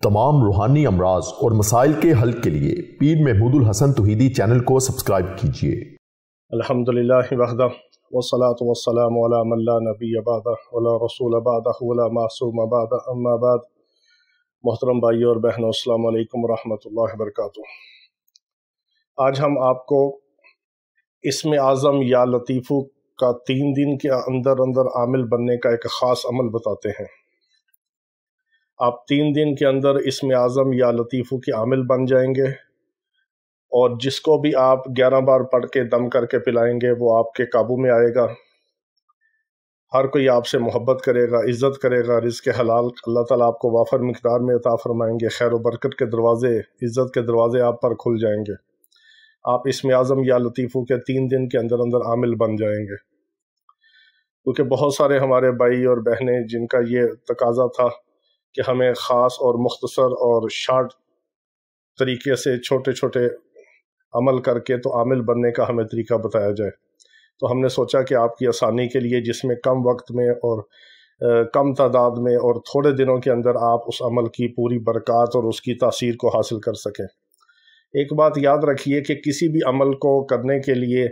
तमाम रूहानी अमराज और मसाइल के हल के लिए पीर महमूद उल हसन तौहीदी चैनल को सब्सक्राइब कीजिए। अल्हम्दुलिल्लाह वहदा वस्सलातु वस्सलामु अला मन ला नबिय्य बअदहु वला रसूल बअदहु वला मासूम बअदहु अम्मा बाद। मोहतरम भाइयों और बहनों, अस्सलामु अलैकुम वरहमतुल्लाहि वबरकातुहू। आज हम आपको इस्म आज़म या लतीफ़ू का 3 दिन के अंदर अंदर आमिल बनने का एक ख़ास अमल बताते हैं। आप 3 दिन के अंदर इस्म आज़म या लतीफ़ू के आमिल बन जाएंगे और जिसको भी आप 11 बार पढ़ के दम करके पिलाएंगे वो आपके काबू में आएगा। हर कोई आपसे मोहब्बत करेगा, इज़्ज़त करेगा। रिज़्क़ हलाल अल्लाह ताला आपको वाफर मिक़दार में अता फरमाएंगे। खैर व बरकत के दरवाज़े, इज़्ज़त के दरवाज़े आप पर खुल जाएंगे। आप इस्म आज़म या लतीफ़ू के 3 दिन के अंदर अंदर आमिल बन जाएंगे। क्योंकि बहुत सारे हमारे भाई और बहनें जिनका ये तकाज़ा था कि हमें ख़ास और मुख्तसर और शार्ट तरीके से छोटे छोटे अमल करके तो आमिल बनने का हमें तरीका बताया जाए, तो हमने सोचा कि आपकी आसानी के लिए, जिसमें कम वक्त में और कम तादाद में और थोड़े दिनों के अंदर आप उस अमल की पूरी बरक़ात और उसकी तासीर को हासिल कर सकें। एक बात याद रखिए कि किसी भी अमल को करने के लिए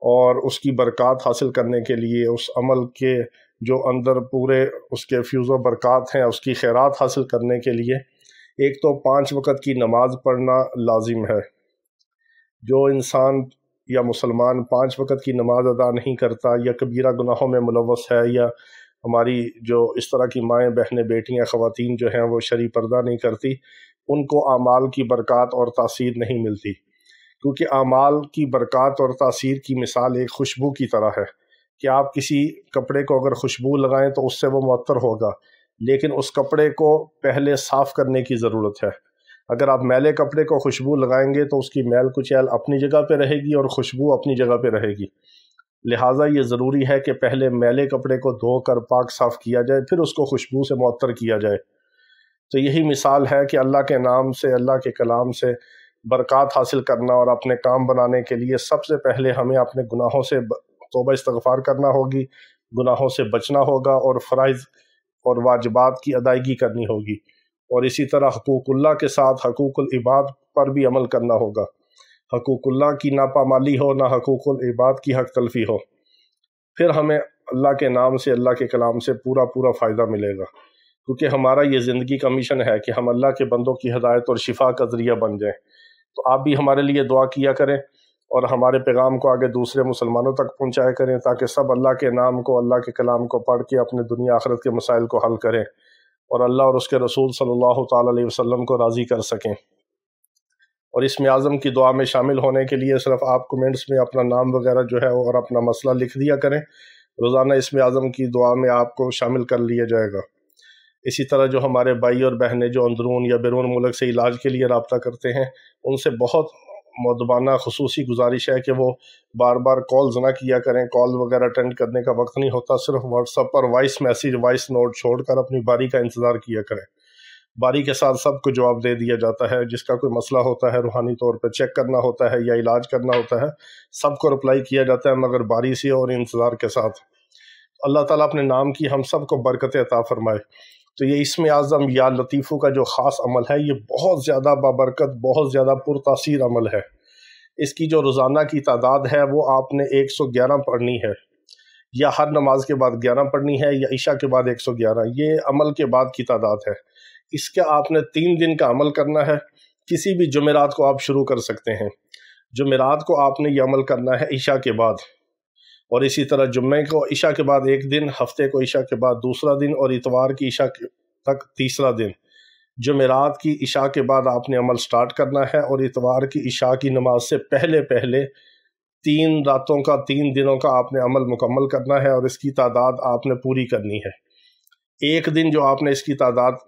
और उसकी बरक़ात हासिल करने के लिए, उस अमल के जो अंदर पूरे उसके फ्यूज़ व बरक़ात हैं, उसकी खैरात हासिल करने के लिए एक तो 5 वक़्त की नमाज़ पढ़ना लाजिम है। जो इंसान या मुसलमान 5 वक़्त की नमाज अदा नहीं करता या कबीरा गुनाहों में मुलव्वस है, या हमारी जो इस तरह की माएँ, बहनें, बेटियाँ, ख़वातीन जो हैं वो शरई पर्दा नहीं करती, उनको आमाल की बरक़ात और तासीर नहीं मिलती। क्योंकि आमाल की बरक़ात और तासीर की मिसाल एक खुशबू की तरह है कि आप किसी कपड़े को अगर खुशबू लगाएं तो उससे वो मुअत्तर होगा, लेकिन उस कपड़े को पहले साफ़ करने की ज़रूरत है। अगर आप मैले कपड़े को खुशबू लगाएंगे तो उसकी मैल कुचैल अपनी जगह पे रहेगी और खुशबू अपनी जगह पे रहेगी। लिहाजा ये ज़रूरी है कि पहले मैले कपड़े को धोकर पाक साफ़ किया जाए, फिर उसको खुशबू से मुअत्तर किया जाए। तो यही मिसाल है कि अल्लाह के नाम से, अल्लाह के कलाम से बरक़ात हासिल करना और अपने काम बनाने के लिए सबसे पहले हमें अपने गुनाहों से तौबा इस्तग़फ़ार करना होगी, गुनाहों से बचना होगा और फ़राइज़ और वाजिबात की अदायगी करनी होगी। और इसी तरह हकूक़ुल्लाह के साथ हकूक़ुल इबाद पर भी अमल करना होगा। हकूक़ुल्लाह की नापामाली हो ना हकूक़ुल इबाद की हक़ तलफ़ी हो, फिर हमें अल्लाह के नाम से, अल्लाह के कलाम से पूरा पूरा फ़ायदा मिलेगा। क्योंकि हमारा ये ज़िंदगी का मिशन है कि हम अल्लाह के बंदों की हिदायत और शिफा का ज़रिया बन जाएँ। तो आप भी हमारे लिए दुआ किया करें और हमारे पैगाम को आगे दूसरे मुसलमानों तक पहुँचाया करें, ताकि सब अल्लाह के नाम को, अल्लाह के कलाम को पढ़ के अपने दुनिया आखिरत के मसाइल को हल करें और अल्लाह और उसके रसूल सल्लल्लाहु ताला अलैहि वसल्लम को राज़ी कर सकें। और इस्म आज़म की दुआ में शामिल होने के लिए सिर्फ आप कमेंट्स में अपना नाम वगैरह जो है और अपना मसला लिख दिया करें। रोज़ाना इस्म आज़म की दुआ में आपको शामिल कर लिया जाएगा। इसी तरह जो हमारे भाई और बहनें जो अंदरून या बैरून मुल्क से इलाज के लिए रब्ता करते हैं, उनसे बहुत मुअद्दबाना खुसूसी गुजारिश है कि वो बार बार कॉल्स ना किया करें। कॉल वगैरह अटेंड करने का वक्त नहीं होता, सिर्फ व्हाट्सएप पर वॉइस मैसेज, वॉइस नोट छोड़कर अपनी बारी का इंतज़ार किया करें। बारी के साथ सबको जवाब दे दिया जाता है। जिसका कोई मसला होता है, रूहानी तौर पर चेक करना होता है या इलाज करना होता है, सबको रिप्लाई किया जाता है, मगर बारी से और इंतज़ार के साथ। अल्लाह ताला अपने नाम की हम सबको बरकत अता फरमाए। तो ये इस्म आज़म या लतीफ़ू का जो ख़ास अमल है, ये बहुत ज़्यादा बाबरकत, बहुत ज़्यादा पुरतासीर अमल है। इसकी जो रोज़ाना की तादाद है वो आपने 111 पढ़नी है, या हर नमाज के बाद 11 पढ़नी है, या इशा के बाद 111। ये अमल के बाद की तादाद है। इसका आपने 3 दिन का अमल करना है। किसी भी जुमेरात को आप शुरू कर सकते हैं। जुमेरात को आपने ये अमल करना है इशा के बाद, और इसी तरह जुम्मे को इशा के बाद 1 दिन, हफ्ते को इशा के बाद दूसरा दिन, और इतवार की इशा तक तीसरा दिन। जुमेरात की इशा के बाद आपने अमल स्टार्ट करना है, और इतवार की इशा की नमाज से पहले पहले 3 रातों का, 3 दिनों का आपने अमल मुकम्मल करना है, और इसकी तादाद आपने पूरी करनी है। एक दिन जो आपने इसकी तादाद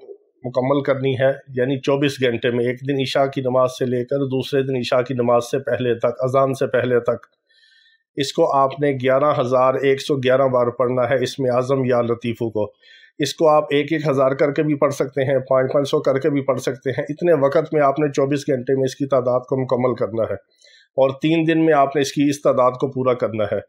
मुकम्मल करनी है, यानी 24 घंटे में, एक दिन इशा की नमाज से लेकर दूसरे दिन इशा की नमाज से पहले तक, अजान से पहले तक, इसको आपने 11,111 बार पढ़ना है, इस्म आज़म या लतीफ़ू को। इसको आप 1-1 हज़ार करके भी पढ़ सकते हैं, 500-500 करके भी पढ़ सकते हैं। इतने वक्त में आपने 24 घंटे में इसकी तादाद को मुकम्मल करना है, और 3 दिन में आपने इसकी इस तादाद को पूरा करना है।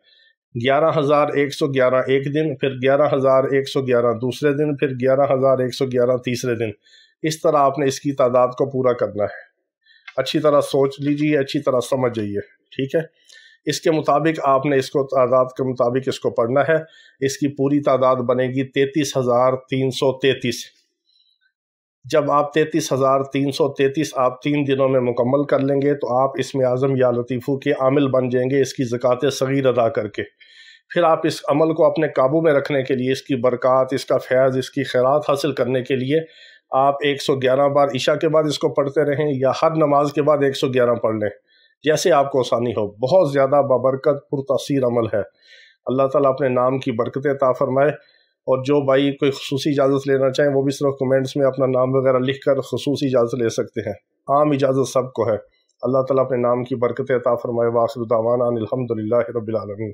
11,111 एक दिन, फिर 11,111 दूसरे दिन, फिर 11,111 तीसरे दिन। اس طرح آپ نے اس کی تعداد کو پورا کرنا ہے۔ اچھی طرح سوچ لیجیے، اچھی طرح سمجھ جائیے، ٹھیک ہے۔ اس کے مطابق آپ نے اس کو تعداد کے مطابق اس کو پڑھنا ہے۔ اس کی پوری تعداد بنے گی 33,333۔ جب آپ 33,333 آپ 3 دنوں میں مکمل کر لیں گے تو آپ اسم اعظم یا لطیفو کے عامل بن جائیں گے، اس کی زکوٰۃ صغیر ادا کر کے۔ پھر آپ اس عمل کو اپنے قابو میں رکھنے کے لیے، اس کی برکات، اس کا فیض، اس کی خیرات حاصل کرنے کے لیے آپ 111 بار عشاء کے بعد اس کو پڑھتے رہیں یا ہر نماز کے بعد 111 پڑھ لیں، جیسے آپ کو آسانی ہو۔ بہت زیادہ بابرکت پرتاثیر عمل ہے۔ اللہ تعالیٰ اپنے نام کی برکت عطا فرمائے۔ اور جو بھائی کوئی خصوصی اجازت لینا چاہیں وہ بھی صرف کمنٹس میں اپنا نام وغیرہ لکھ کر خصوصی اجازت لے سکتے ہیں، عام اجازت سب کو ہے۔ اللہ تعالیٰ اپنے نام کی برکت عطا فرمائے۔ وآخر دعوانا ان الحمدللہ رب العالمین۔